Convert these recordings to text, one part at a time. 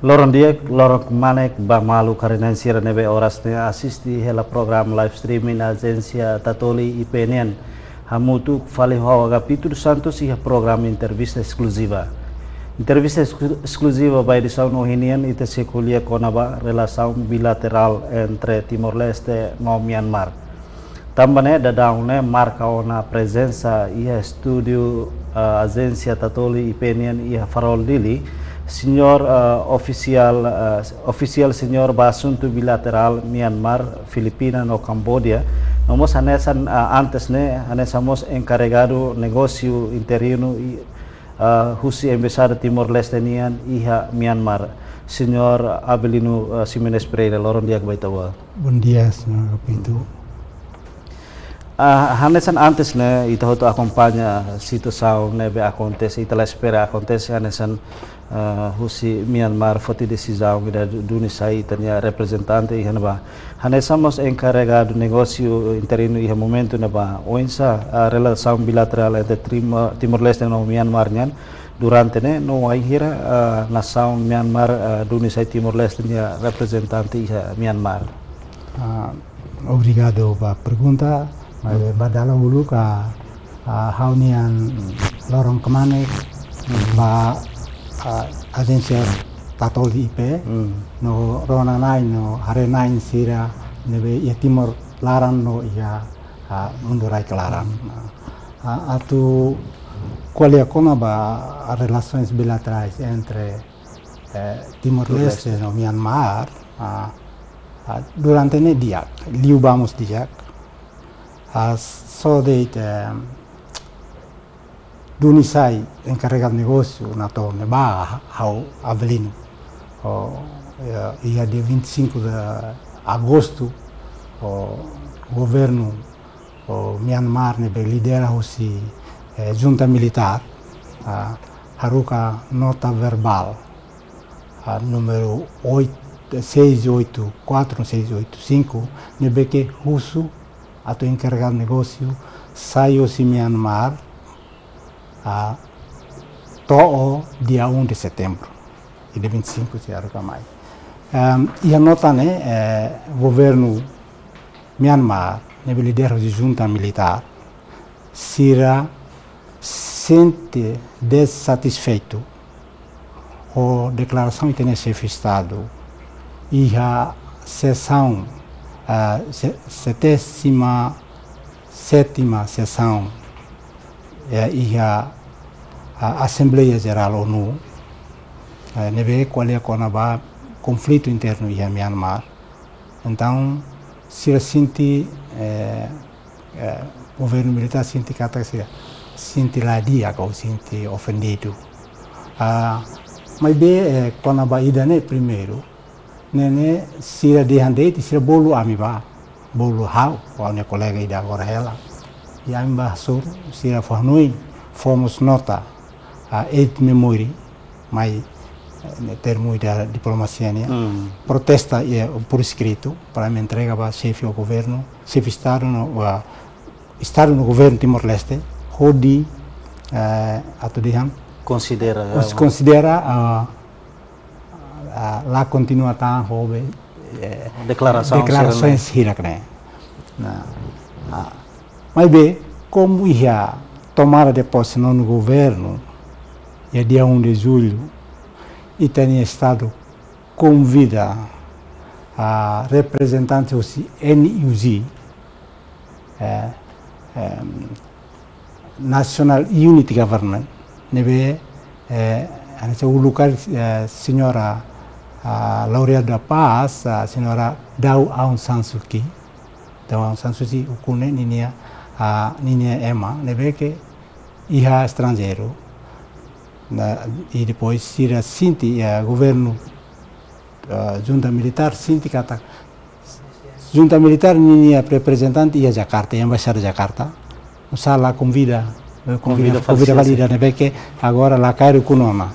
Loron dia, lorong manek ba malu karena sira nebe oras ne asisti hela program live streaming agência Tatoli IPNN. Hamutu fale ho Agapito dos Santos e program entrevista exclusiva. Entrevista exclusiva by edição no Hinian ita se kuliah konaba relação bilateral entre Timor-Leste e Myanmar. Também dadang marca na presença e estúdio agência Tatoli IPNN e farol dili senhor oficial senhor basunto bilateral Myanmar, Filipina no Cambodia. Nós antes somos encarregado negócio interino e Husi Embaixada Timor-Leste e Myanmar. Senhor Abelino Simenes Pereira, loron dia kebaitawa. Bom dia, senhor Agapito. Hanesan antes ita hoto acompanha situação nebe acontece ita la espera acontece hanesan Husi Myanmar foti decisão da Dunisai tanya representante e hanaba hanesamos encarregado negócio interino e momento neba oinsa a relação bilateral entre Timor-Leste e Myanmar nyan durante no hira nação Myanmar Dunisai Timor-Leste nya representante e Myanmar. Obrigado pela pergunta. Badala dulu ka haunian lorong kemana ba agência Tatoli IP no rona nai no hare nai sira nebe ia Timor larang no ia mundurai kelaran atu kualia kona ba relações bilaterais entre Timor-Leste no Myanmar durante ne dia liu vamos dia só de Dunisai encarregado de negócio na torre Barra, Avelino. E dia 25 de agosto, o governo Myanmar lidera a junta militar, haruka nota verbal número 684-685, que russo atau encarregado de negócio saiu de Myanmar to dia 1 de setembro e dia 25 de mais. E a nota governo Myanmar líder de junta militar sente desatisfeito com a declaração que tem chefe de Estado e a sessão 77ª sessão e a Assembleia Geral ONU neve qual é o conflito interno em Myanmar. Então, se sente o governo militar sente que sente lá dia que sente ofendido. Mas bem quando a ida primeiro nene sira de handei sira bolu amiba bolu hau o minha colega ida agora ela e a amiba sur sira fornui fomos nota a eight memory mai termo da diplomacia protesta por escrito para me entrega para chefe do governo chefe Estado no governo Timor-Leste hodi atau diham considera lá continua a houve declarações hirakne. Mas bem, como ia tomar de posse no governo, e dia 1 de julho, e tem estado convida a representantes do NUG, National Unity Government, nebe o lugar senhora a laureada da paz, a senhora Daw Aung San Suu Kyi, o cune ninia Emma, neve que ia estrangeiro, e depois sira sinti governo junta militar sinti kata junta militar ninia representante ia Jakarta, embaixada de Jakarta, usala convida valida neve que agora lá cai o kunona,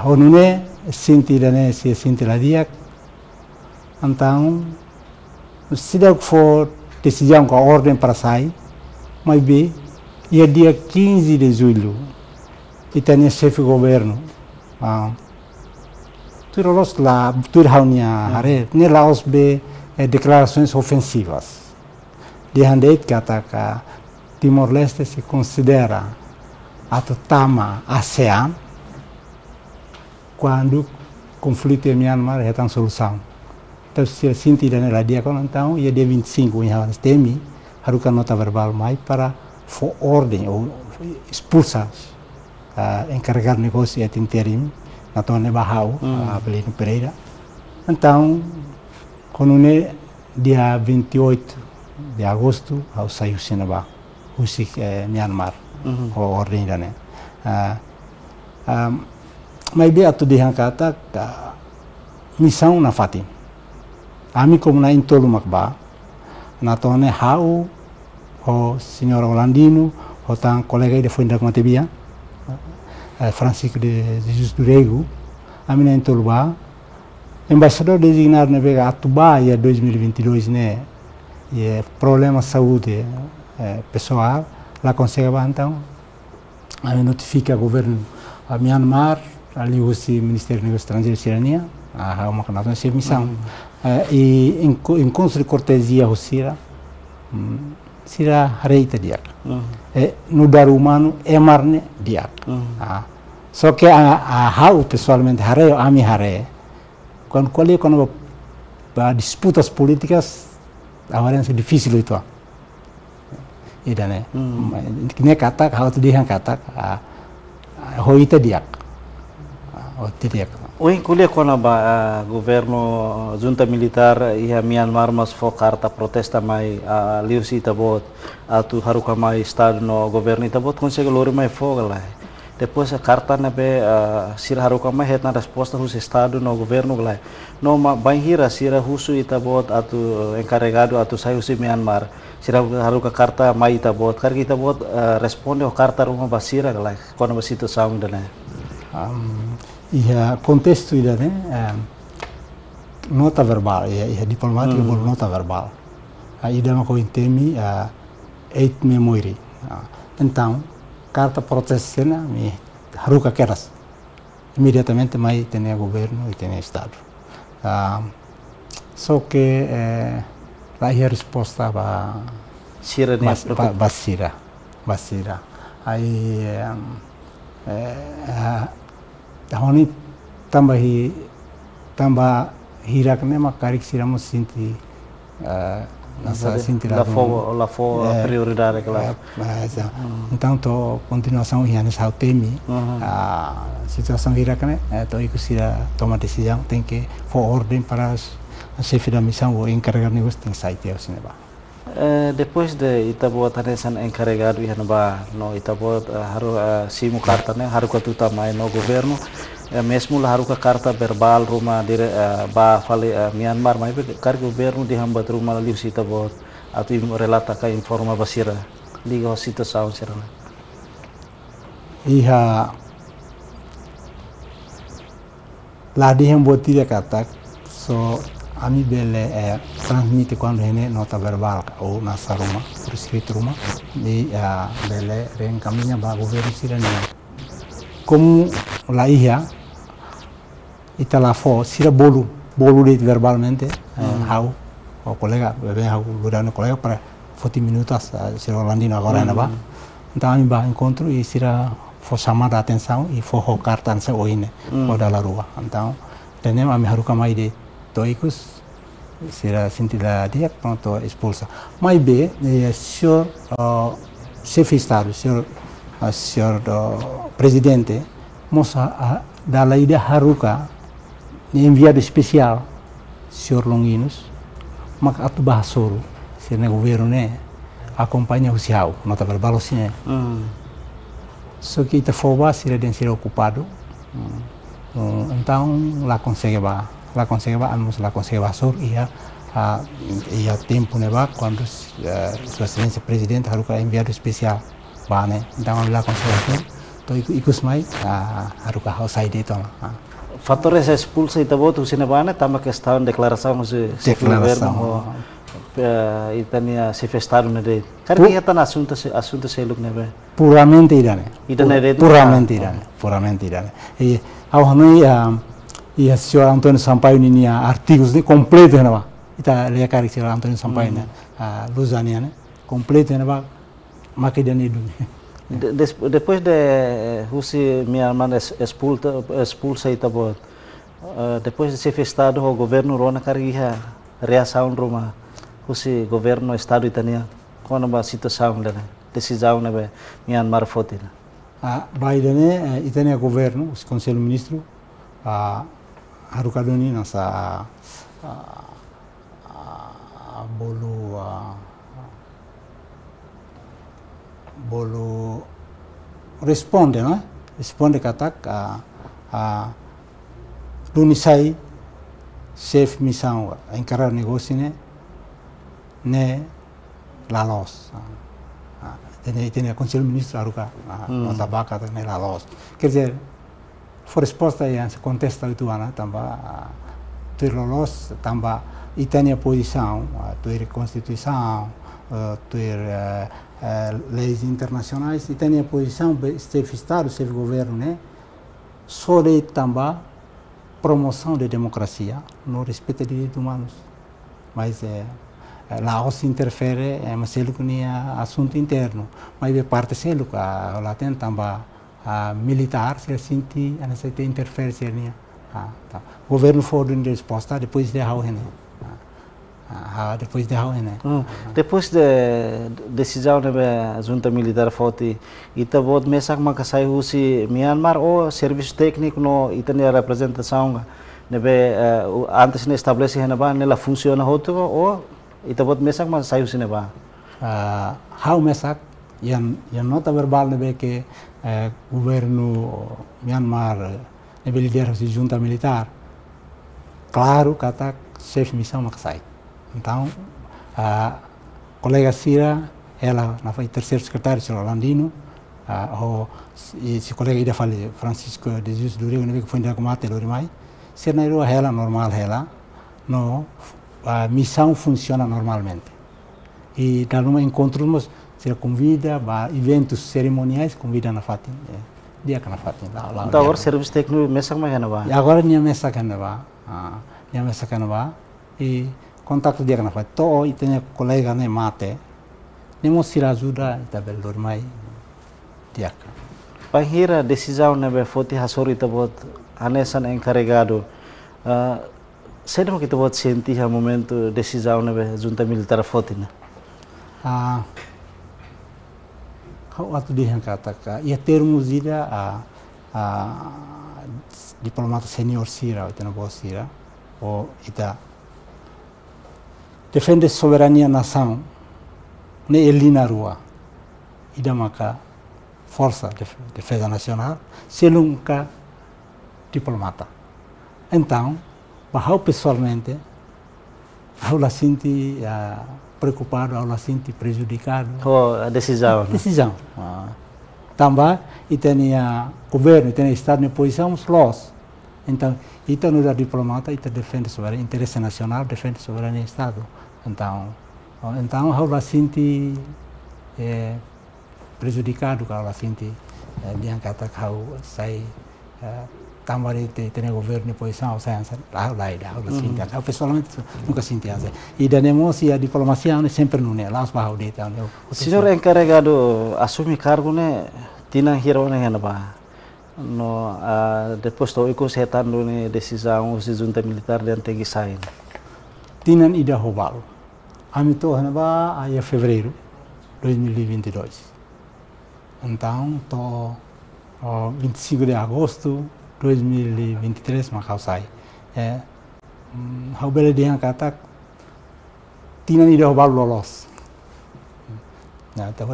honune sinti la dia, então se der for decisão com a ordem para sair, mas bem, e dia 15 de julho, e tem chefe de governo turolos la turhaunia hare ne laos be declarações ofensivas. De handeit kata ka Timor-Leste se considera a tama ASEAN quando conflito em Myanmar é tão solução. Então se sinti nela dia quando então ia dia 25 em Havana temi haruka nota verbal mai para for ordem ou expulsar encarregar negócio et interim na Tone Bahau Belino Pereira. Então quando dia 28 de agosto ao saiu Sinaba Husik Myanmar o ordem dane mas be atu de kata missão na Fatim ami como na intolu makba na Tone Hau o senhor Holandino o tan colega de Fuenda Matebia Francisco de Jesus Durego ami na intolu ba embaixador designado na Vega Atuba em 2022 né e problema saúde pessoal lá consegue então a notifica o governo a Myanmar ali o Ministério dos Negócios Estrangeiros Cidadania a uma canal de missão e em conselho de cortesia o Sira reita dia no dar humano é marne dia só que a hau pessoalmente haré a mi haré quando disputas políticas agora é difícil itu ida né ne kata hau tu dia kata hoita dia Oi, kuliah kona ba governo junta militar iha Myanmar mas focarta protesta mai liusi tabot atu haruka mai estado no governo tabot consegue lori mai foga lá. Depois a carta na be sira haruka mai het na resposta hus estado no governo lá. No ma banhira sira husu itabot atu encarregado atu sai husi Myanmar. Sira haruka carta mai itabot karki itabot responde o carta ruma basira lá kona basito saung dana. Ia contexto ida né nota verbal ia diplomática por nota verbal a ida no cointemi eight memory então carta protestena me haruka keras imediatamente mai tem governo e tem estado só que lá ia resposta ba sira né basira aí Tahoni tambah hirak ne makarik siramos sinti nasa sinti la fo prioridade claro. Então to continuação hianes hau temi situação hirak ne to iku sira toma decisão tem que for ordem para a chefe da missão ou encarregar negócio tem saite ao cinema. Depois de itabot hanesan encarregado ihan ba no itabot haru simu carta ne haru ka tuta mai no governo mesmo la haru ka carta verbal ruma dire ba fale Myanmar mai kar governo di hambat ruma liu itabot atu relata ka informa basira liga situação serana iha la di hambot dia kata so ami bele transmite quando hene nota verbal ou na saruma por escrito ruma e bele reencaminha ba governo sirania como la ia ita la fo sira bolu de verbalmente hau o colega bebe hau durante colega para 40 minutos sira Holandino agora na ba então ami ba encontro e sira fo chamar a atenção e fo hocar tansa oine o da la rua então tenem ami haruka mai de toicos será sentida dia pronto expulsa mas be senhor chefe de estado senhor presidente moça da lei da haruka enviado especial senhor Longinos mak atu bahasoro senhor governo né acompanha o siau nota verbal assim só que ita foba será den ser ocupado então lá consegue vamos lá consegue vasor ia tempo né ba quando sua excelência presidente haruka enviado especial ba né então lá consegue to ikus mai haruka hau sai de toma fatores expulsa itabot usina bana tama questão declaração se governo itania se festado né de karki hatan assunto se look né puramente irane puramente irane e ao hanoi e a senhora Antônio Sampaio tinha artigos completos, né? Ita lihat kari senhora Antônio Sampaio, né? Luzania, né? Completo, né? Makedania itu. Depois de Rússia Myanmar expulsa Itabot, depois de ser festado o governo Rona Kariha reação Roma, Rússia governo estado italiano, quando a situação da decisão na Myanmar fote. Biden itania governo, o conselho ministro, harukadoni nasa bolu responde, não é? Responde katak lunisai chef missão encarar negócio né lalos. Tem conselho ministro aruka notabaka né lalos. Quer dizer, for resposta aí se contesta itu ana tamba ter lalos tamba itania posição, ter constituição, ter leis internacionais, itania posição chefe estado, chefe governo, né? Sobre também promoção da democracia, no respeito de direitos humanos. Mas Laos interfere, mas ele tinha assunto interno. Mas de parte selo que lá tem também militar, se sente a necessidade de interferência. O governo foi de resposta depois de depois da decisão da junta militar forte, Itabot mesak makasai Rússia Myanmar ou serviço técnico no itania representação nebe antes de estabelecer neba nela funciona outro ou Itabot mesak makasai Rússia neba. How mesak yang nota verbal nebe que governo Myanmar nebe liderar a junta militar, claro kata chefe missão makasai. Então, a colega Cira, ela foi terceiro secretário, senhor Landino, e esse colega ainda fala, Francisco de Jesus do Rio, que foi em Dagomate, Lorimai, se na ela normal, no, a missão funciona normalmente. E da numa encontramos, se convida para eventos cerimoniais, convida na Fatim, dia que na Fatim. Então agora serviço técnico mesa como é na agora minha mesa que na e contato dia na Fatim. To e tem colega né mate, nemo se ajuda tabel dormai dia. Pahira decisão na Foti Hasori Itabot anesan encarregado. Sei que Itabot senti a momento decisão na junta militar Foti na. Waktu dia yang katakan, ia termos ida diplomata senior Sira, itu na bos Sira, ou ita defende soberania nação, ne ele na rua, ida maka força defesa nacional, selunca diplomata. Então, bahau pessoalmente, eu la sinti preocupado, eu la sinti prejudicado. A decisão. Decisão. Também, e tem governo, e tem estado em posição, los. Então, isso não é diplomata, isso defende sobre o interesse nacional, defende sobre o Estado. Então, eu la sinti prejudicado, eu la sinti dia kata kau sai também tem governo em posição, saya lá sinti, eu pessoalmente nunca senti assim. E da emoção a diplomacia sempre não é, lá os barros de tal. Senhor encarregado assumir cargo né, tinha hero né ba, no depois do ikut setando né decisão o junta militar dan tegi sain. Tinha ida roubalo. Amito né ba aí fevereiro 2022. Então, to 25 de agosto 2023 Macau sai. Hau bela dia kata tinang ida hobalo lolos.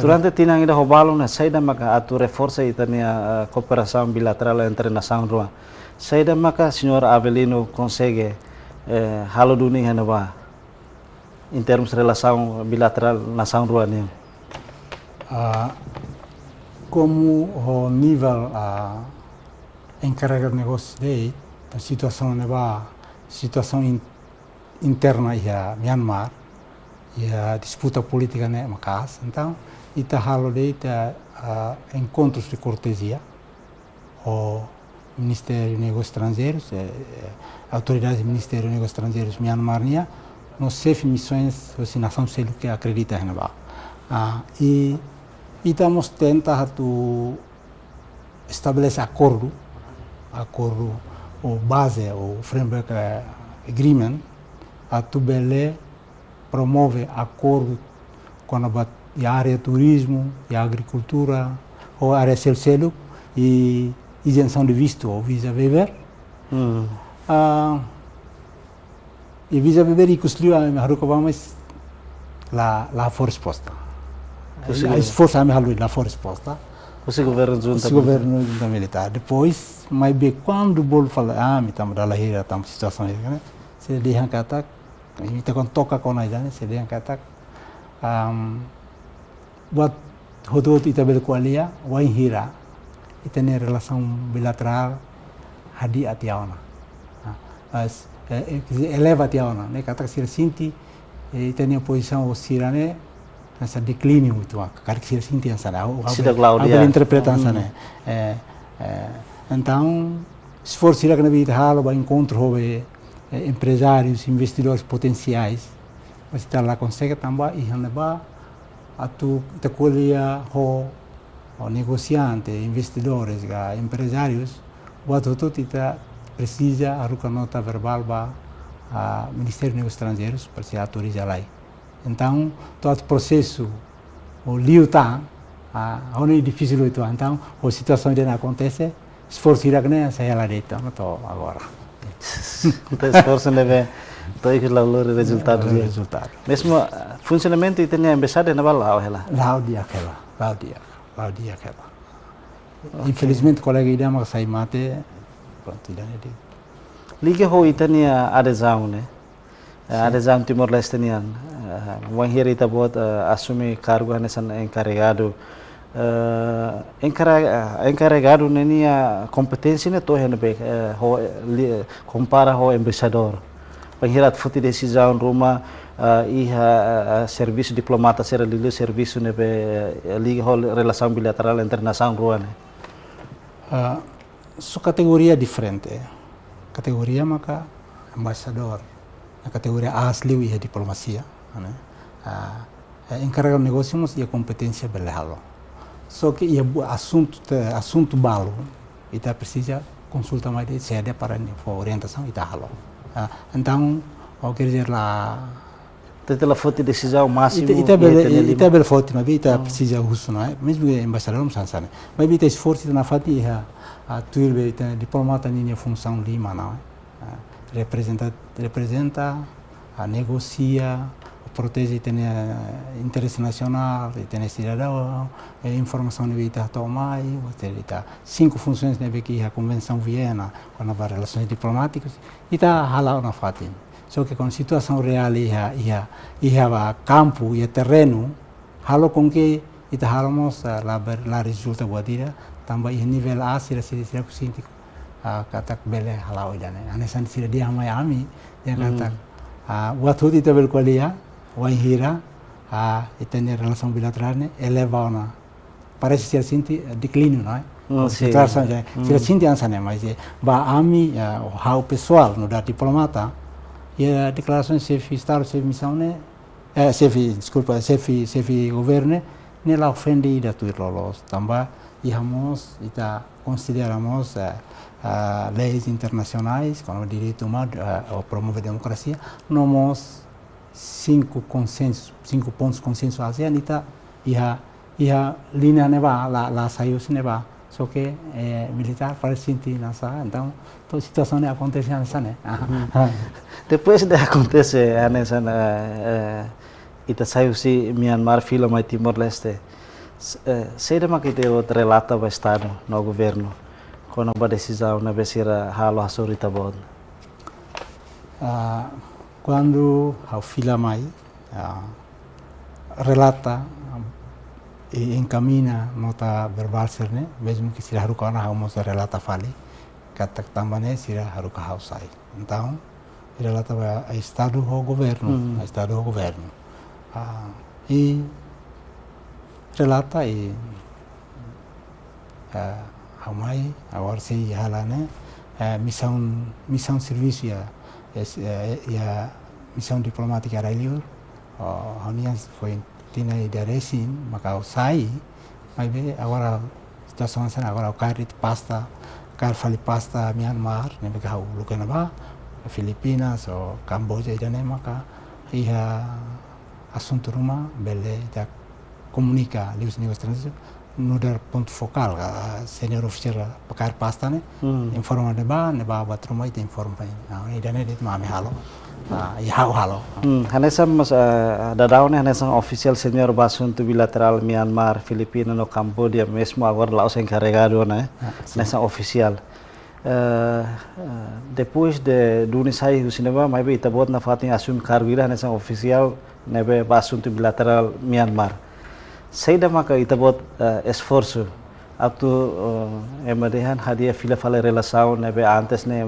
Durante tinang ida hobalo na saida maka atu reforça itania cooperação bilateral entre nação rua. Saida maka senhor Avelino consegue halo dunia ba em termos de relação bilateral nação rua ni. Como o nível encarregado de negócios a situação interna em Myanmar e a disputa política né macas então ita halo de encontros de cortesia ou Ministério de Negócios Estrangeiros, autoridades do Ministério de Negócios Estrangeiros Myanmar, nos chefes de missões da nação que acredita em nós. E estamos tentando estabelecer acordo ou base, o framework agreement, a Tubele promove acordo com a área turismo, e agricultura, ou a área selo e isenção de visto ou visa viver. E visa viver e construiu a mas lá for resposta. A esforço a lá for resposta. O governo junta militar. Depois, mas bem quando o bolo fala, me estamos da lahira, estamos situação né? Se deixam que ataque, a gente quando toca com nós, né? Se deixam que ataque, buat hodot itabel kualia, wain hira, e tem relação bilateral, hadi atiauna, eleva atiauna, né? Kata sira sinti, e tem a posição o sira né? Nessa declínio itu, cara que sira sinti ansana, a interpretação né? Então, esforço sira que na vida halo, vai encontro empresários, investidores potenciais, mas está lá consegue também e haneba atu takolia ho negociante, investidores, empresários, buat tudo ita precisa a nota verbal ba Ministério dos Negócios Estrangeiros para se autorizar lá. Então, todo o processo o liu tá é difícil itu. Então, a situação dele acontece, esforço irá que saya lá dentro, não tô agora. Então, esforço leva todo o resultado. Mesmo funcionamento e tem a embaixada na bala lá. Lá o dia. Infelizmente, colega ida mas sai mate, pronto, ida né. Liga ho itania adesão, né? Adesão Timor-Leste nian. Wanhir ita buat assumir cargo nessa encarregado. Encarregado nenia competência né to hene be compara ho embaixador. Penghirat futi decisão Roma serviço diplomata será liga serviço né be liga ho relação bilateral internacional ruane. Sua categoria diferente. Categoria maka embaixador. A categoria asli é diplomacia, né? Encarregado de negócios e a competência belehalo. Só que o assunto balo, ita precisa consulta mais de sede para orientação ita halo. Então, quer dizer lá tem a foto de decisão máxima. Ita bel foto, mas ita precisa uso, não é? Mesmo que embaixador não sabe. Mas ita esforço na fati a turbe diplomata ninha função lima, não é? Representa, negocia, protege interesse nacional, tem cidadão, informação de vida tomar, cinco funções que a Convenção Viena, quando há relações diplomáticas, e está halal na fatin. Só que com a situação real e a campo e terreno, halo com que está halamos lá resulta boa dia, também nível A se sinti kata bele halal idane. Anesan sira dia Miami, dia kata buat tudo itu berkualiah. Wanhira, tem relação bilateral, eleva na parece ser sinti declínio, não é? Situação ser sinti ansane, mas ami o pessoal no da diplomata e a declaração chefe estado chefe missão né, chefe governo nela ofende da tudo lolos, também íamos consideramos leis internacionais como o direito humano ou promover a democracia, nós cinco pontos consenso ASEAN e a linha neva lá saiu se neva só que militar parece sentir nessa então toda situação não acontece nessa né depois de acontecer nessa ita saiu se Myanmar fila mais Timor-Leste sei de que tem outro relato do estado no governo quando a decisão na besira halo hasurita bod quando a fila mai relata e encaminha nota verbal serne mesmo que se haru kana hamos relata fali katak tambane sira haru ka hausai então relata a estado do governo e relata e Hamai agora se hala né missão serviço ya missão diplomática Railiur hanya foi tina idaresin maka sai mas agora situação sana agora o carit pasta fali pasta Myanmar ne bega lukan ba Filipinas ou Camboja idane maka ia assunto rumah bele da comunica lius negócios no dar ponto focal senior official pakar pasta ne informa ne ba batruma ite informa idane dit mami halo halo hanesam mas dadaune hanesam official senior basunto bilateral Myanmar Filipina no Cambodia mesmo agora lá os encarregado né nessa oficial depois de Dunisai o cinema mais bem tabot na fatin assume cargo ira nessa oficial nebe basunto bilateral Myanmar saída maka itabot esforço atu emadihan hadia fila fala relação nebe antes ne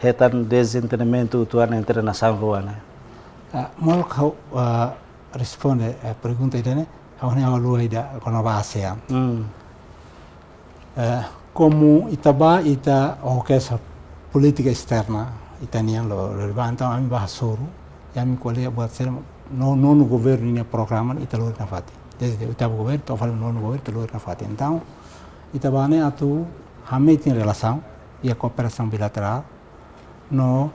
hetan desentendimento tuan entre nação ruana mal kau responde a pergunta idane awne awalu ida kono ba ASEAN como Itaba ita essa política externa italiana lo levanta a mim bahasoro e a mim qual é buat ser no governo nem programa italo na fati desde o Itaba governo to falo no governo italo na fati então Itaba ne atu hame tem relação e a cooperação bilateral no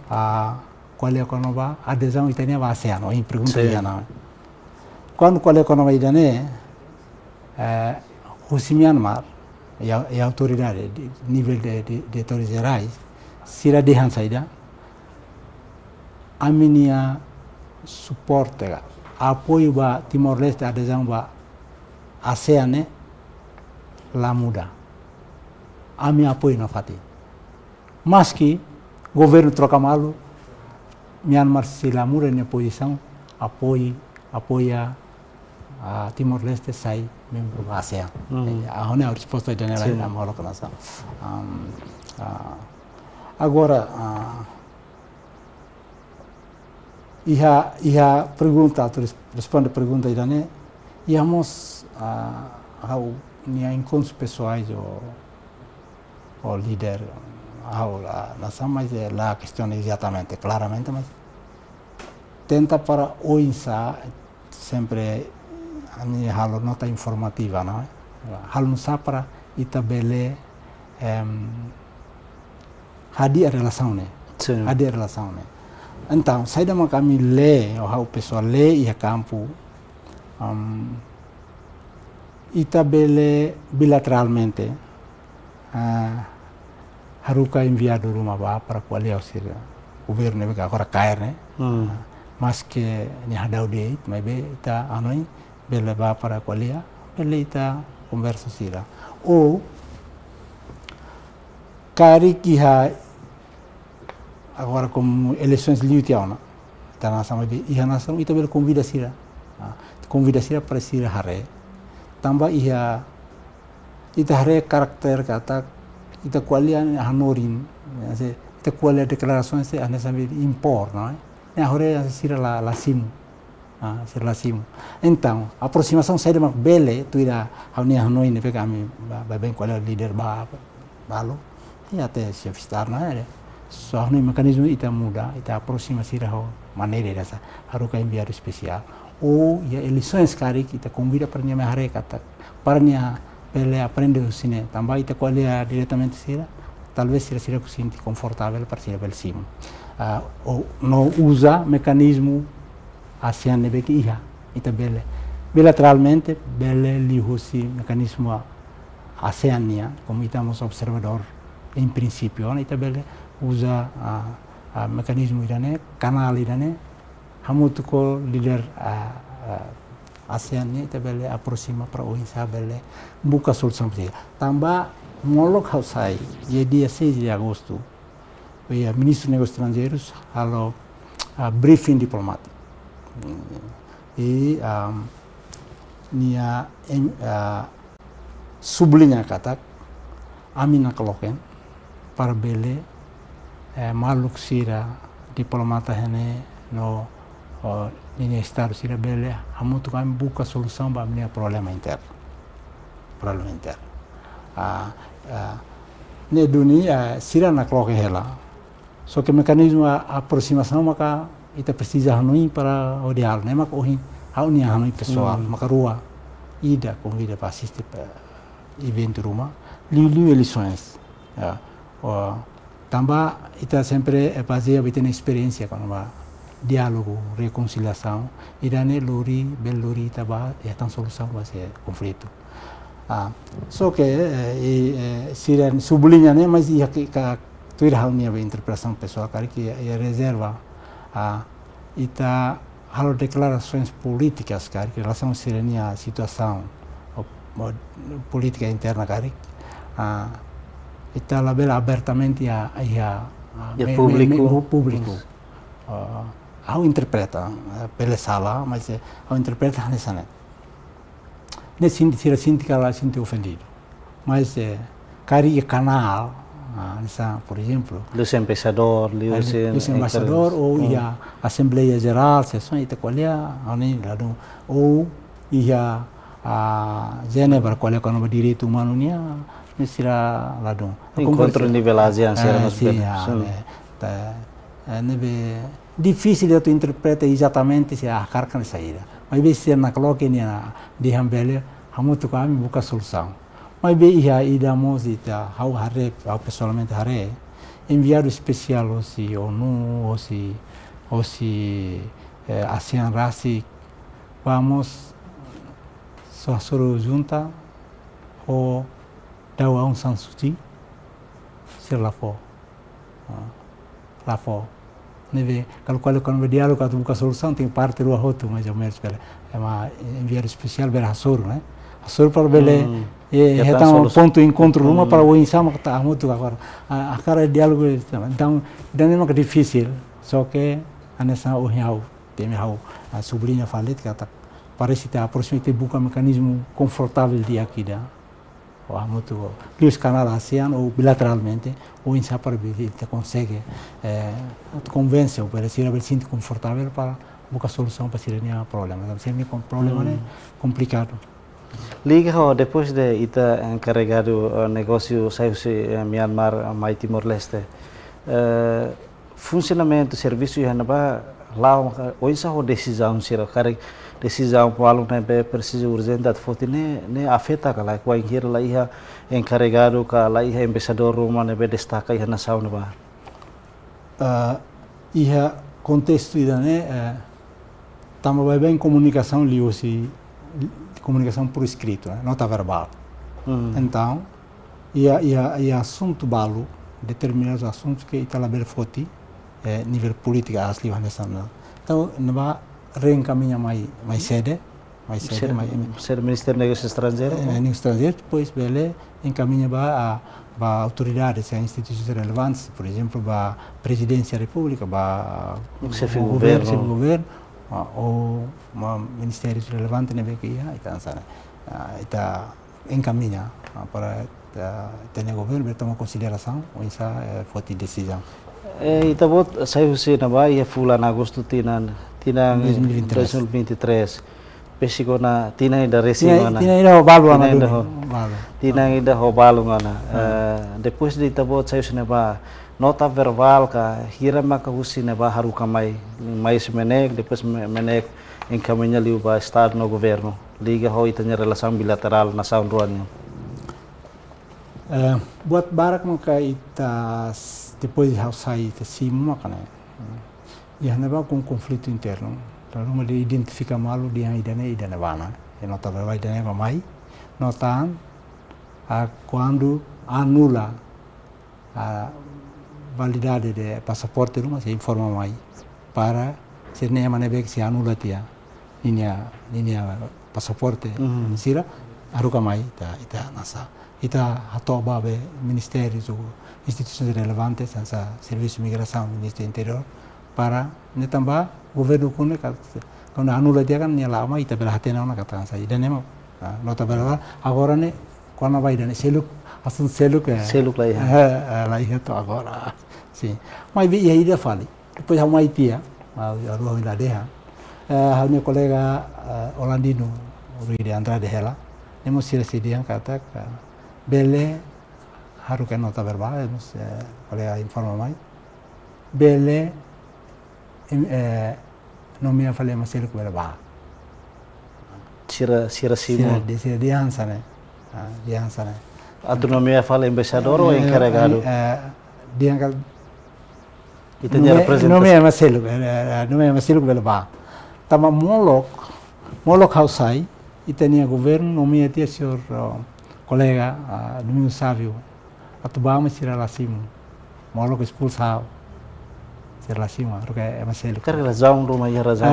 qual é a ba adesão italiana ba ASEAN no em pergunta yana quando qual é a nova idane o Myanmar e a autoridade nível de autoridades gerais sira dehan saida aminia suporte apoio ba Timor-Leste adesão ba ASEAN la muda ami apoio na fati mas que governo troca malo Myanmar se la muda na posição apoia a Timor-Leste sai membro da ASEAN. A resposta é general na malocação. Agora, ia pergunta, responde a pergunta idane, íamos ao encontros pessoais o líder, a nação, mas lá a questão é exatamente, claramente, mas tenta para oinsa sempre a minha halo nota informativa, não é? Halo nusa para itabele hadir relação, né? Hadir relação, né? Então, saída mas kami lê, o pessoal lê e a campo itabele bilateralmente haruka enviado rumah ba para qual é o governo que agora cair, né? Mas que ni hadau deit, mas be ita anoi bele ba para qualia bele ita conversa sira ou cari que agora como eleições liutiana tá na sama be ia nação ita bele convida sira para sira hare tamba ia ita hare karakter kata ita qualia hanorin ita qualia declarações se anessa be impor, não é hore sira la simu Serlasimu. Então, a aproximação sai de uma bela, tu irá a unir a nós, pegar me bem qual é o líder balo, e até se avistar na área. Só no mecanismo ita muda, ita aproxima-se da maneira dessa, haruka enviado especial. Ou a eleições cari que ita convida para minha kata, para minha bela aprender o cine, também ita qual é diretamente sira, talvez sira se sente confortável para ser bel sim. Ou não usa mecanismo ASEAN nebe que ia ita bele bilateralmente bele lihusi mecanismo ASEAN como estamos observador em princípio ita bele usa mecanismo idane canal idane hamut ko líder ASEAN ita bele aproxima para o insa bele buka solução para tamba molok hausai dia 6 de agosto o ministro dos negócios estrangeiros halo briefing diplomático e sublinha kata amina kaloken para bele maluk sira diplomata hene no nini estado sira bele hamutu kami buka solução para minha problema interno ne dunia sira na coloque ela só que mecanismo aproximação maka ita precisa hanui para odiar né maka ohin haunia hanui pessoal maka rua ida convida para assistir evento rumah liu eleições também ita sempre baseia na experiência quando va diálogo reconciliação e dane lori bel lori taba é tão solução vai ser conflito só que sira sublinha né mas ia que tu hal nia interpretação pessoal cara que é reserva ita halo declarações políticas cara que relação sirenia situação política interna cara ita label abertamente a público ao interpreta pela sala mas ao interpreta nessa né nesse senti que ela sente ofendido mas cari canal nessa por exemplo Luiz embaixador ou ia assembleia geral sessão ita qualia ou ia a Genebra qualia quando direito humano nia nesira ladon encontro nível ASEAN nebe difícil de tu interpretar exatamente se a carga saída mas bem se na coloque nia de hambele hamutu kami buka solução mas bem ia idamos ita how hare how pessoalmente hare enviado especial ou se ONU ou se ASEAN RACI vamos só junta ou Dawa Aung San Suu Kyi sur la neve kalau diálogo atau buka solução tem parte do roto mais ou menos pela é uma enviado especial para Hasur né Hasur para bele então ponto encontro uma para o insama que está muito agora a cara diálogo então não é muito difícil só que a nessa o real tem a sublinha falet que parece que a proximidade buka mecanismo confortável de aqui da muito os canais ASEAN ou bilateralmente ou em para consegue convencer o para se sentir confortável para buscar solução para sirenia problema então sempre com problema é complicado liga depois de ita encarregado negócio saiu-se Myanmar mai Timor-Leste funcionamento serviço já não lá hoje só decisão será cara decisão palu né precisa urgente at foto ne afeta kala ko ingir lá ia encarregado ka lá ia embaixador Roma ne destaca ia na sauna ba ia contexto ida né tamo bem comunicação liosi comunicação por escrito né nota verbal então ia assunto balu determinados assuntos que italabel foti nível político asli nessa então não reencaminha mais sede Ministério Negócios Estrangeiros depois bele encaminha para autoridades e instituições relevantes por exemplo para Presidência da República para o chefe do governo ou ministérios relevantes né que então está encaminha para ter governo tomar consideração ou essa foi decisão então saiu-se na Bahia fulan agosto tinang 2023 pesiko na tinang ida resima tinang ida balu tinang ida balu ngana depois de tabot saiu-se na Bahia nota verbal ka hira maka husi na Bahia haru kamai mais menek depois menek encaminha liu para estado no governo liga ho itanya relação bilateral na sound ruannya buat barak maka ita depois de sair de cima makanya ia neba com conflito interno lalu dia identifica malu dia idane vana e nota verbal idane mai notan quando anula a validade de passaporte rumah se informa mai para se ne manebe que se anula tia linha passaporte sira aruka mai ita nasa ita hatoba be ministérios ou instituições relevantes sansa serviço de imigração ministério interior para ne tambah governo kune quando anula dia kan ne lama ita berhatena na kata saya dan emang nota verbal agora ne quando vai dan seluk asun seluk lá lá itu agora sim mas vi aí dia fali depois há mai tia a rua ainda deha há meu colega holandino Rui de Andrade Hela nemo sira sidian kata bele haru que nota verbal, olha informa mais. Bele não me falei mais ele que verbal. Sira Simo. Sira diança, né? Diança, né? A tu nome fala embaixador ou encarregado? Dianca. E tem representante. Não é Marcelo que verbal. Tama Moloch Hausai, e tinha governo, não me tinha senhor colega Domingo Sávio, atubama Sira Lacimo, Moloch expulsado, Sira Lacimo, porque é Marcelo. Que razão do maior razão?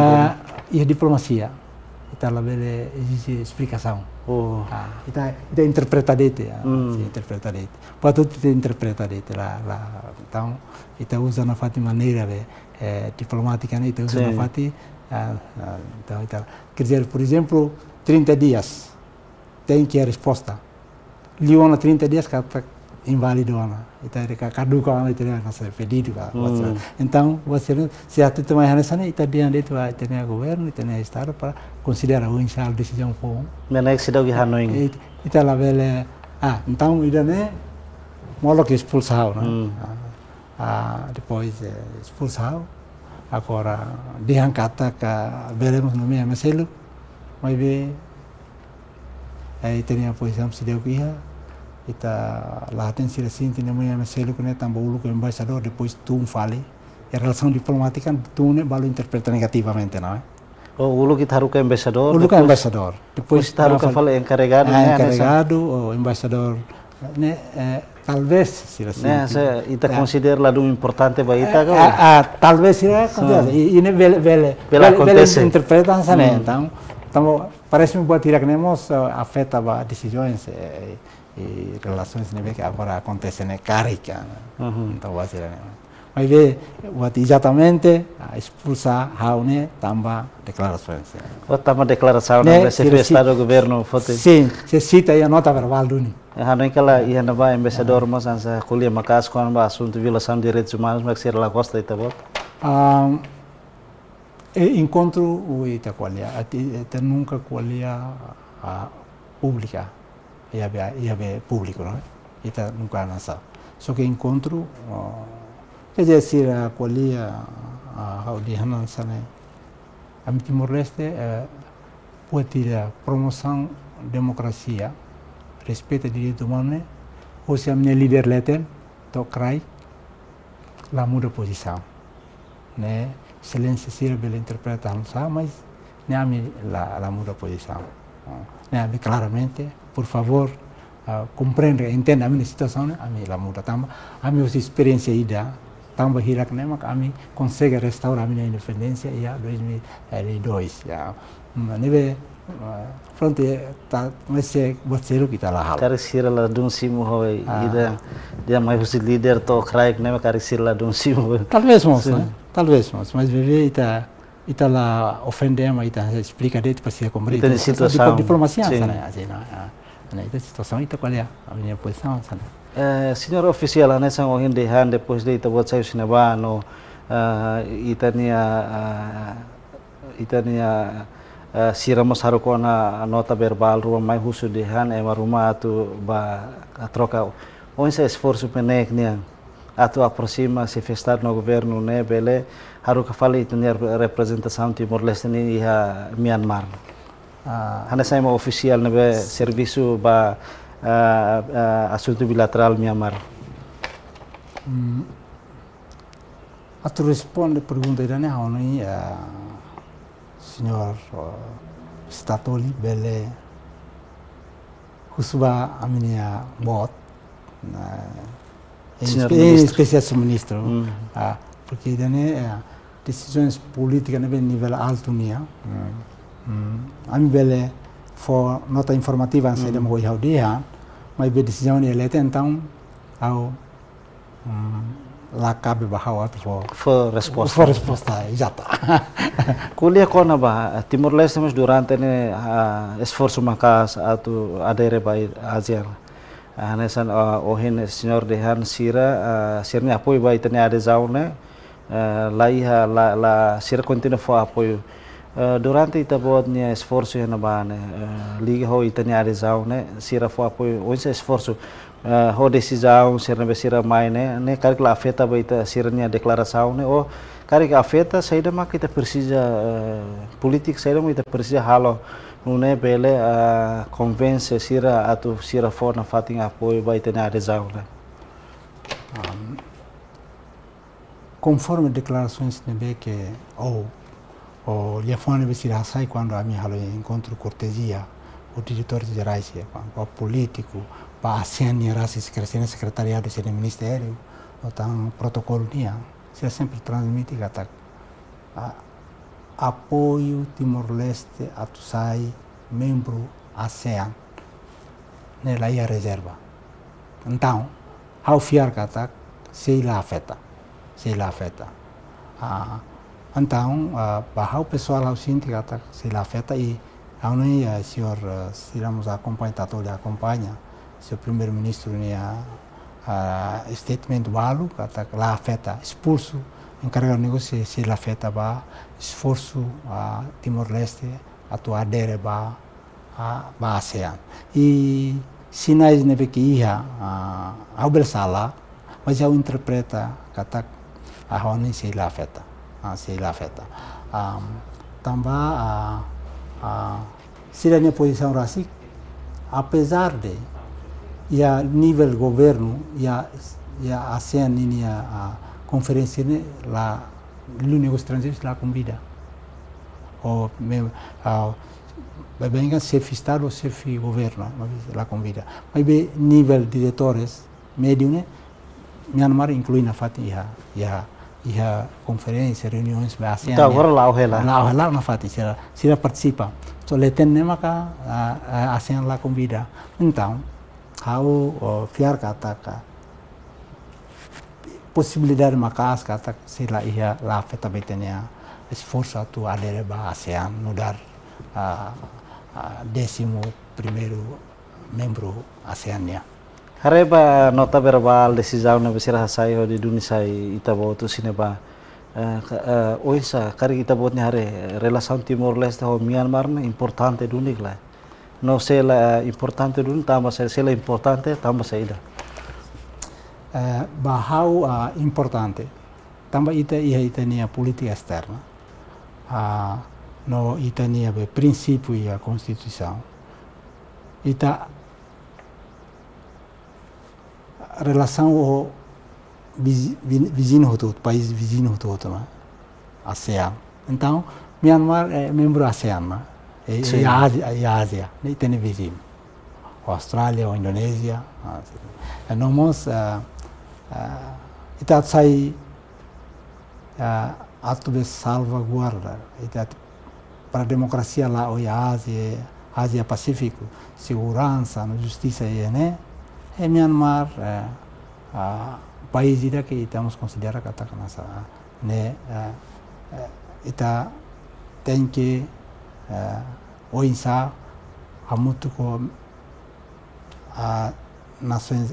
E a diplomacia, está lá bela existe explicação. Está interpretadete, interpretadete. Pode tudo interpretadete lá, então está usando a fati maneira diplomática, né? Está usando a fati. Então, quer dizer, por exemplo, 30 dias tem que a resposta. Liona 30 dias que está inválido, então caduca nosso pedido. Então, você se até tomar essa né, está diante do tem governo, tem estado para considerar o inicial decisão for. Mas é que se dá o que Hanoi. Então lá vele, então ainda né, Moloch expulsado, né? Depois expulsado. Agora, diangkata que veremos no meio Marcelo, mas aí tem a posição se deu que está lá tem sido assim tem no meio Marcelo que né também o embaixador depois tu fale a relação diplomática tu né vai interpretar negativamente, não é? O Luque taruh que embaixador. O Luque embaixador. Depois taruh que fala encarregado. Encarregado o embaixador né talvez se assim. E te considera lá do importante para ita talvez seja e ne vele interpretação né então parece-me boa tirar que nemos afeta as decisões e relações né que agora acontecem né carica então vai ser né mas vê exatamente expulsar Raune tamba declarações tamba declaração né se fez estado governo foto sim se cita aí a nota verbal do ni Hanoi kala ia na ba embaixador mas ansa kuliah makas com ba assunto violação de direitos humanos mas ser lá costa ita bot encontro o ita qualia até nunca qualia pública ia be público não ita nunca nasa só que encontro quer dizer a qualia how di hanan sana a Timor-Leste pode ter promoção democracia respeito a direitos humanos, ou se a minha líder leten, to crai, lá muda a posição, né? Excelência Sira bela interpretação, mas né a mim lá muda a posição, né? Claramente, por favor, compreenda, entenda a minha situação, né? A mim lá muda, tam, a minha experiência ida, tamba hirak né? Mas a mim consegue restaurar a minha independência em 2002, já, né? Pronto, tá, mas se você o que está lá. Cara sira lá dum simo hoi, ida dia mais o líder to crai né, cara sira lá dum simo. Talvez mas viver ita lá ofender mas ita explica de para se compreender. Ita situação diplomacia, né, assim, né, ita situação ita qual é a minha posição, né. Senhor oficial, né, são o han depois de ita buat saya sinaba no itania Sira mas haru ko na nota verbal rua mai husu de han rumah tu ba troca onde esforço penek niang atu aproxima se festar no governo né bele haru ka fali ter representação Timor-Leste ni iha Myanmar hana sai ma oficial nebe serviço ba assunto bilateral Myanmar atu responde pergunta irane hauni senhor Statoli bele husba a minha bot especial ministro porque dane decisões políticas a nível alto nia a mim bele for nota informativa anse de moi dia mas be decisão ni eleta então ao lá cabe bahwa for resposta exata kuliah kona ba Timor-Leste mas durante ne esforço makas atu adere by ASEAN hanesan ohin senhor dehan sira sirnya apoio by tene adesão né lá sira continua for apoio durante ita buatnya esforço na ba né liga ho ita ni adesão né sira fo apoio onde esforço ho decisão sira be sira mai né cara que afeta ba ita sira ni declaração né ou cara que afeta saída mas kita precisa política saída mas ita precisa halo né bele convence sira atu sira fo na fating apoio ba ita ni adesão né conforme declarações também que o Liafone Besira sai quando a minha halo encontro cortesia o diretor geral o político para a CNRA secretariado do ministério então protocolo nia se sempre transmite kata apoio Timor-Leste a sai membro ASEAN nela ia reserva então ao fiar kata sei lá afeta então, bahau pessoal ao sinti kata se lá afeta e ao nem senhor se vamos acompanhar ele acompanha seu primeiro-ministro nia statement balu kata lá afeta expulso encarregado de negócio se lá afeta ba esforço Timor-Leste atu adere ba ASEAN e sinais neve que ia ao bersala mas ao interpreta kata a nem se lá afeta também se a posição racial apesar de nível governo a ASEAN ini conferência lá no negócio estrangeiro lá convida ou bem chefe estado ou chefe governo lá convida mas bem nível diretores médio né Myanmar inclui na fatia conferência reuniões da ASEAN então agora lá na fatia se participa so leten nema ka ASEAN lá convida então ao fiar kata possibilidade macas kata se lá ia lá afeta betenia esforço atu adere ba ASEAN mudar 11º membro ASEAN ya Hareba nota verbal decisão na besira sai di dunia sai itabo tu sineba oisa kari itabo nya hare relação Timor-Leste ho Myanmar na importante dunia lah no sela importante dunia tambah sela importante tambah saida bahau importante tambah ita nia politika externa no ita nia be princípio e a constituição ita relação ao vizinho do país vizinho do ASEAN. Então, Myanmar é membro ASEAN, e a Ásia, nem tem vizinho. A Austrália, a Indonésia. Nós está sai ato de salvaguarda para a democracia lá a Ásia Pacífico, segurança, justiça e né. É Myanmar, país que estamos considerando katakan né, ita tem que oinsa hamutu ko nações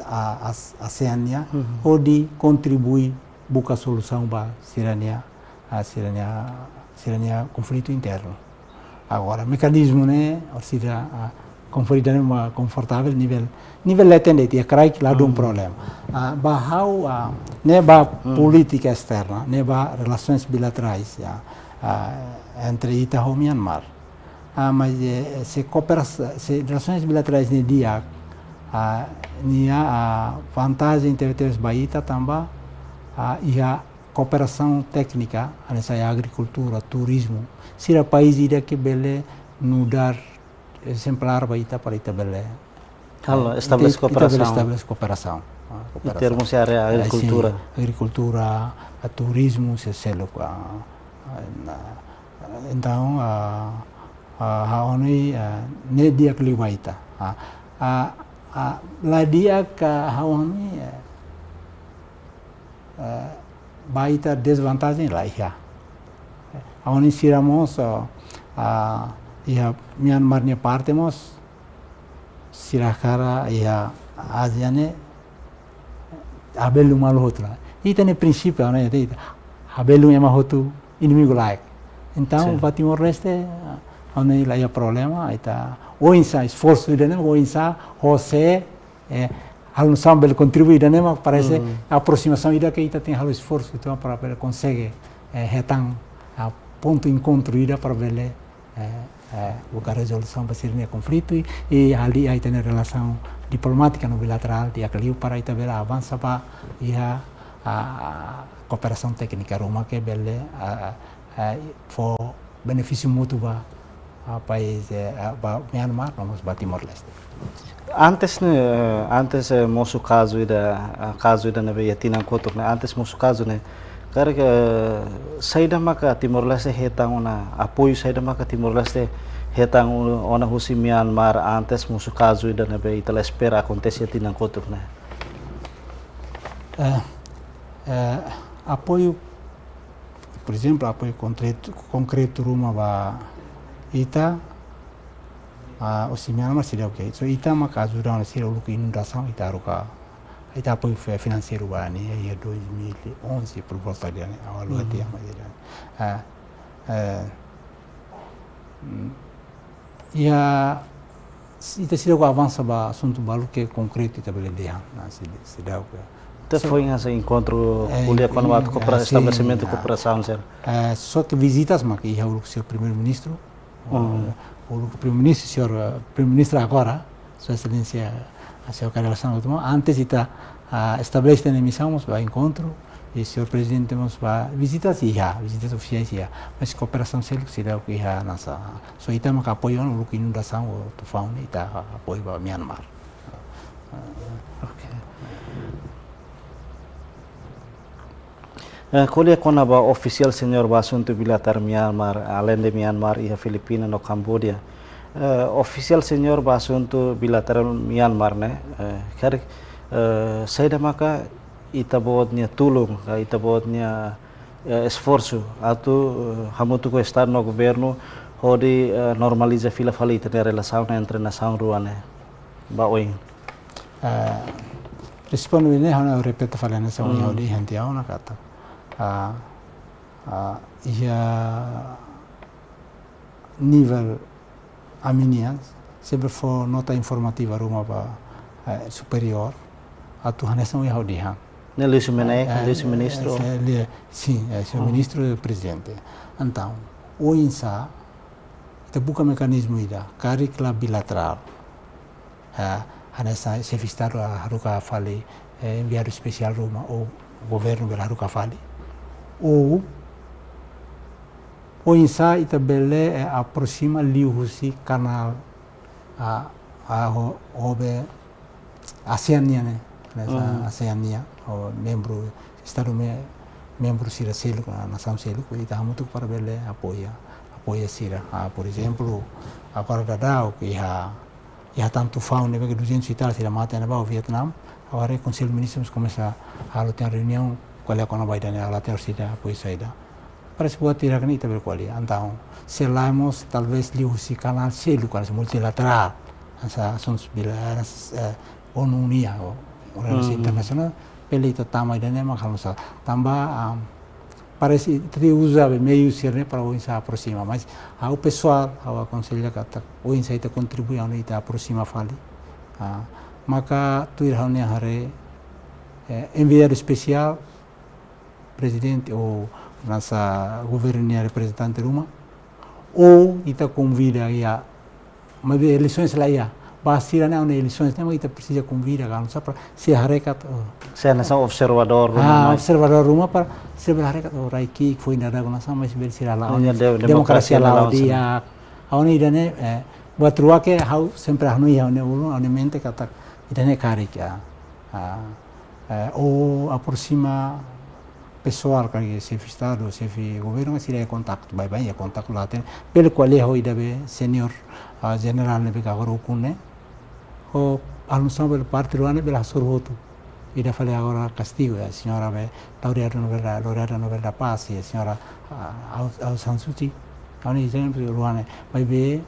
ASEAN ou de contribuir buscar solução para sirania conflito interno. Agora mecanismo né, ou seja conflito confortável nível letendete é claro que lá dá problema bahau neba política externa neba relações bilaterais entre Ita e Myanmar mas se relações bilaterais ne dia nia vantagem teve baita também e a cooperação técnica nessa agricultura turismo se o país ida que bele mudar exemplar baita para ita bele Halo, estabelece cooperação. Em termos de área agricultura. Agricultura, turismo, se selo. Então, haoni ne dia que libaita. La dia que haoni baita desvantagem lá ia. Haoni siramos ia Myanmar ne partemos sirakara ia ASEAN abelu malu hotu. Ita ne princípio né ita abelu ema hotu inimigo laik. Então, o Timor-Leste, onde lá é problema, está o insa esforço de o insa você aluno bel contribuir né mas parece a aproximação ida que ita tem halo esforço então para ele consegue retan a ponto encontro ida para ele a resolução para ser conflito e ali aí tem relação diplomática no bilateral de aquele para ita ver avança para a cooperação técnica Roma que bele for benefício mútuo para país Myanmar vamos para Timor-Leste. Antes mosu caso ida nebe yatina kotok ne antes mosu caso ne cara que saída maka Timor-Leste hetang ona apoio saída maka Timor-Leste hetang ona husi Myanmar antes mosu caso ida nebe itala espera acontece yatina kotok ne apoio por exemplo apoio concreto Roma ba ita o Myanmar seria ok. So ita maka ajuda na seria o inundação ita ruka ita apoio financeiro ba ni ya 2011 por volta de awal dia ya ita seria o avança ba assunto balu que concreto ita bele dia na seria ok. Então foi esse encontro kuliah com o estabelecimento de cooperação só que visitas mas que o seu primeiro-ministro o primeiro-ministro, senhor primeiro-ministro agora, sua excelência, a senhora Carolina Otomão, antes de estabelecer a missão, vamos para encontro, e o senhor presidente vamos para visitas oficiais mas cooperação séria que será o que já nessa, só então que apoio no que inundação o tufão e tá apoio para Myanmar. Kuliah com a oficial senhor assunto bilateral Myanmar, além de Myanmar e a Filipina no Cambodia. Oficial senhor assunto bilateral Myanmar né, quer saída maka ita bodnya tulung, ita bodnya esforço atu hamutu ko estar no governo hodi normaliza fila falita na relação entre nação ruane. Baoin. Respondo ini hana repete falando sa unha hodi hantiao na kata. Nível aminian sempre foi nota informativa Roma para superior a tu hanesan ia hodihan nele ministro sim o ministro e o presidente então o insa itu bukan mekanisme ida karikla bilateral hanesan se vistar haruka fali enviado especial Roma o governo bela haruka fali o insa ita bele aproxima liusi canal hobe ASEAN né ASEAN o membro estado membro sira selo na nação selo ita hamutu para bele apoia sira por exemplo agora dadao que já tanto faune que 200 e tal sira mata na o Vietnam agora o conselho de ministros começa a ter reunião qual é a cona vai dar a lateral sida apoio saída parece buat tirar ni tabel quali então selamos talvez liusi canal selo kan multilateral asa assuntos bilaterais ONU Unia organisasi internasional pele itu tamai dan memang kalau tambah parece que usa meio sirne para o insa aproxima mas o pessoal o conselho kata o insa itu contribui a ita aproxima fali maka tu irhaunya hare enviado especial presidente ou nossa governo representante Roma ou ita convida a mas eleições lá ia basta na eleições também ita precisa convida kan só para se harekat saya nação observador observador Roma para se harekat raiki foi nada com nação mas bersira lá democracia lá dia aoni dane buat ruang ke hau sempre hanu ya ne mente kata idane karika ou aproxima pessoal que se estado se governo se é contato vai é contato lá tem pelo qual é hoje deve senior general ne pega agora o cune o aluno pelo parte do ano pela sorvoto e da falei agora castigo a senhora ve laureata novela paz e a senhora ao Sansuti a uni sempre o ano vai ver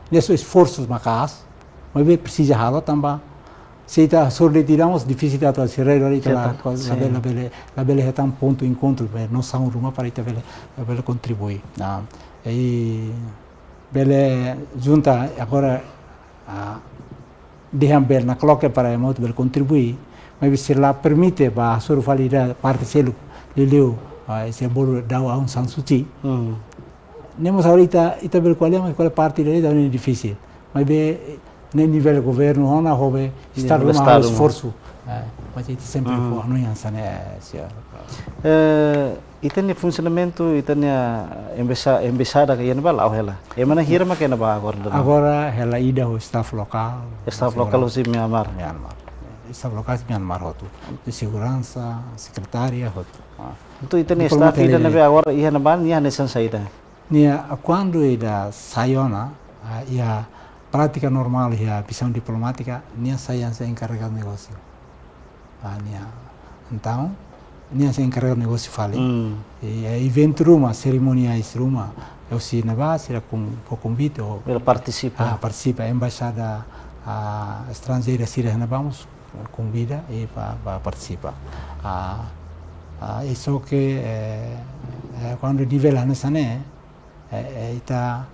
nesses esforços macas vai ver precisa halo também se está só retiramos, difícil de atuar, se a bela é um ponto de encontro, não são rumah para a bela contribuir. E bela junta agora deixam bela na coloca para a moto bela contribuir, mas se lá permite para a sua validade parte selo leleu esse bolo dá a um sansuci. Nemos ahorita ita bela qual parte dele é difícil, mas bem no nível governo, ona hove estar numa esforço, mas isso sempre não é assim, e tem funcionamento e tem embaixada que ainda lá ela é mana hira mas que ainda agora ela ida o staff local o Myanmar staff local Myanmar hotu de segurança secretária hotu então tem staff ida nebe agora ia na ban ia nessa saída nia quando ida sayona ia prática normal e a visão diplomática, nem saia se encarregar do negócio. Então, nem se encarregar do negócio fale. E evento ruma, cerimoniais ruma, eu se na base, com convite ou ele participa. Participa a embaixada estrangeira se na vamos convida e para participar. Isso que quando nivela nessa né, ita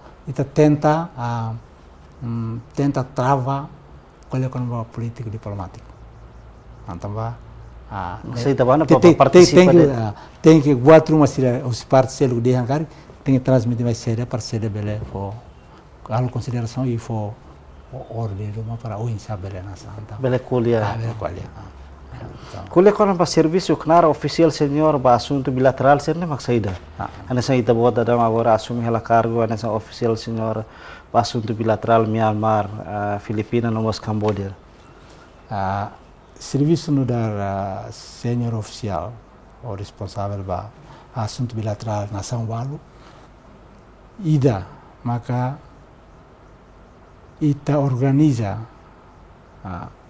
tenta travar qual é a política diplomática. Então, tem que quatro uma os parceiros de hangar tem que transmitir mais séria parceira bele for a consideração e for ordem uma para o insaber na santa. Bele colher. Colher quando para serviço claro oficial senhor para assunto bilateral serne maksaida. Ana saída boa da agora assumir ela cargo ana oficial senhor assunto bilateral Myanmar, Filipina, Nomos, Cambodia. Serviço no dar senior oficial ou responsável para assunto bilateral na São Paulo, ida, maka ita organiza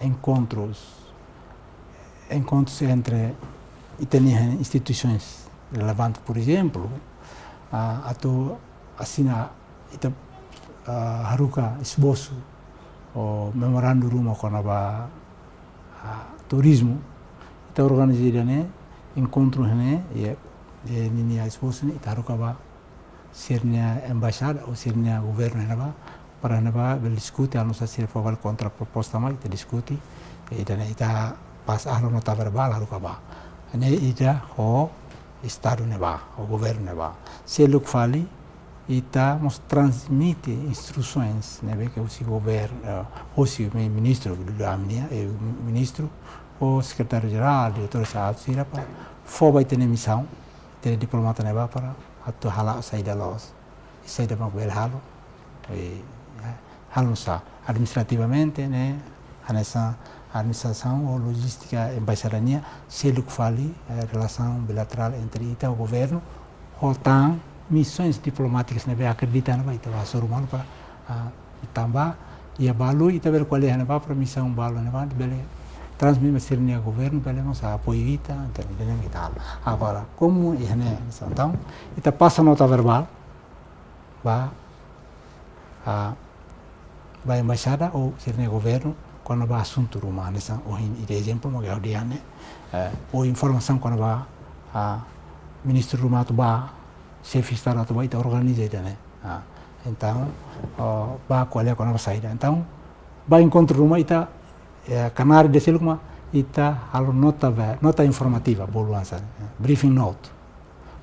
encontros entre instituições relevantes, por exemplo, atau assina ita haruka esboço o memorando rumah com a turismo kita organizar né encontro né e nini esboço né haruka ba sernya embaixada ou sernya governo né ba para né ba discutir a nossa ser favor contra proposta mais kita discutir e dan ita pas ahlo nota verbal haruka ba né ita ho estado né ba o governo né ba se look fali ita nos transmite instruções, né, que o governo, o ministro da ministro, o secretário-geral, o diretor-geral, sira para vai ter missão, ter diplomata né, para atu hala saída los, saída para o halo, halo sa administrativamente, né, nessa administração ou logística embaixadania, se lo que fale relação bilateral entre ita o governo, ou tam missões diplomáticas né acreditam na ita a rumah para tambah ia balu ita ber qual é para missão balu né bele transmitir sernia governo bele nos apoio ita entendeu e tal agora como é né então ita passa nota verbal vai embaixada ou sernia governo quando vai assunto rumah nessa ou de exemplo mo dia né ou informação quando vai ministro rumah tu chefe estado atau baita organiza né então ba qual é a nova saída então ba encontro rumah ita canário de seluma ita halo nota informativa boluança briefing note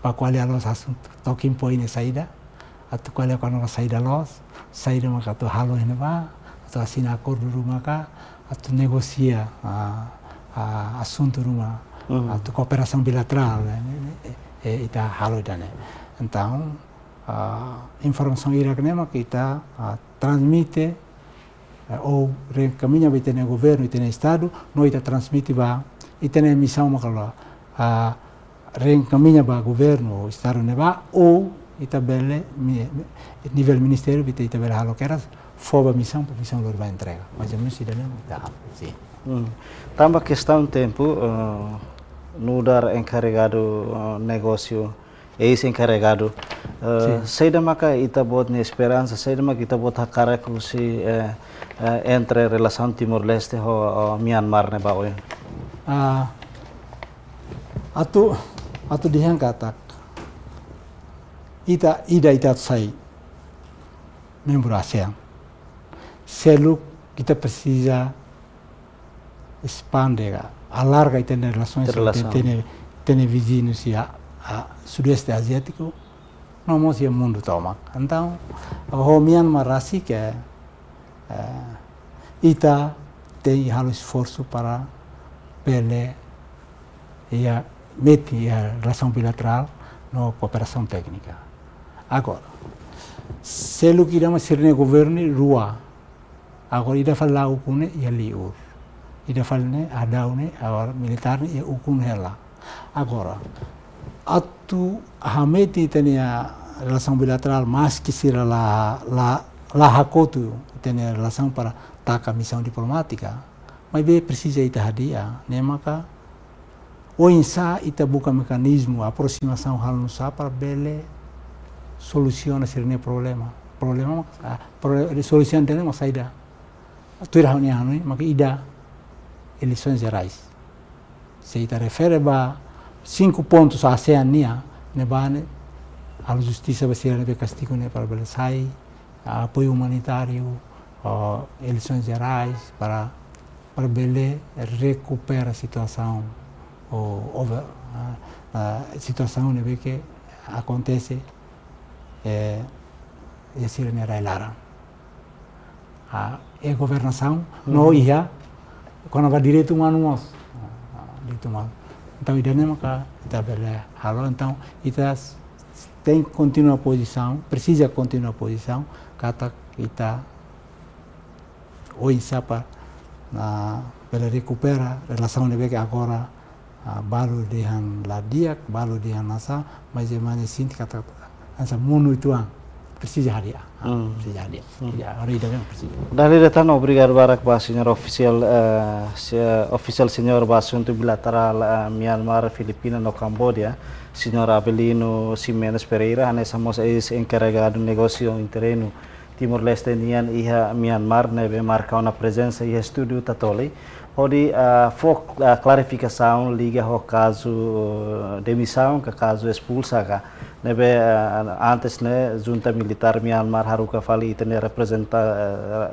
ba qual é a los assunto talking point saída atau qual é a nova saída los saída maka tu halo ini ba atau assina acordo rumah ka atau negocia assunto rumah atau cooperação bilateral ita halo dan então informação iraquenema que está transmite ou reencaminha para o governo e o estado, não está transmite para e tem missão para reencaminha para o governo ou estado neva ou está bele nível ministério que está bele halo que era fora missão para missão lor vai entrega, mas a mim se dá está sim. Tambah questão tempo no dar encarregado negócio ex-encarregado. Seida maka ita buat ni esperança, seida maka kita buat hakara kusi entre relação Timor-Leste ho Myanmar ne bawe. Atu dihan katak. Ida sai membro ASEAN. Selu kita precisa expandir, alargar as relações tem vizinhos a Sudeste Asiático, não mostra o mundo toma. Então, o Myanmar assim que ita tem um esforço para pele e meter a relação bilateral na cooperação técnica. Agora, se lo queremos ser no governo rua, agora ida falar o cune e ali o, ida falar ada une agora militar e o cune ela. Agora, atu hameti tem a relação bilateral, mas que será lá hakotu tem a relação para taca missão diplomática, mas bem precisa ita hadia, né maka o insa ita buka mecanismo aproximação halusa para bele soluciona sirne problema solução tem uma saída tu irá unia hanui maka ida eleições gerais se ita refere a 5 pontos a ASEAN nia nebane a justiça vai ser de castigo ne para bele sai apoio humanitário eleições gerais para bele recuperar a situação a situação né que acontece é esse era lara a governação não ia quando vai direito humano então ideia não maka tabela halo então ita tem continua posição precisa continuar posição kata kita sapa na para recuperar relação né que agora baru dengan ladiak, baru dengan nasa, mas emang sinti kata asa munu itu precisa hadia, precisa hadia. Ya, hari itu kan precisa. Dari datang obrigado barak ba senhor oficial senhor ba assunto bilateral Myanmar, Filipina no Cambodia, senhor Avelino Ximenes Pereira, ane somos ex-encarregado de negócio interno Timor-Leste nian iha Myanmar nebe marca uma presença e estúdio tatoli. Pode clarificação liga ao caso demissão, que caso expulsa, nebe antes né junta militar Myanmar haruka fali tem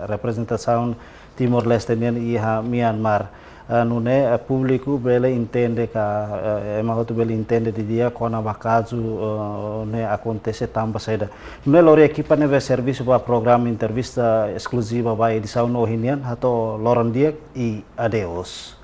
representação Timor-Leste e Myanmar. No né público bele entende que emahoto bele entende de dia quando o caso né acontece também saída. No lore equipa neve serviço para programa entrevista exclusiva para edição no Hinian, hato Loran Diak e adeus.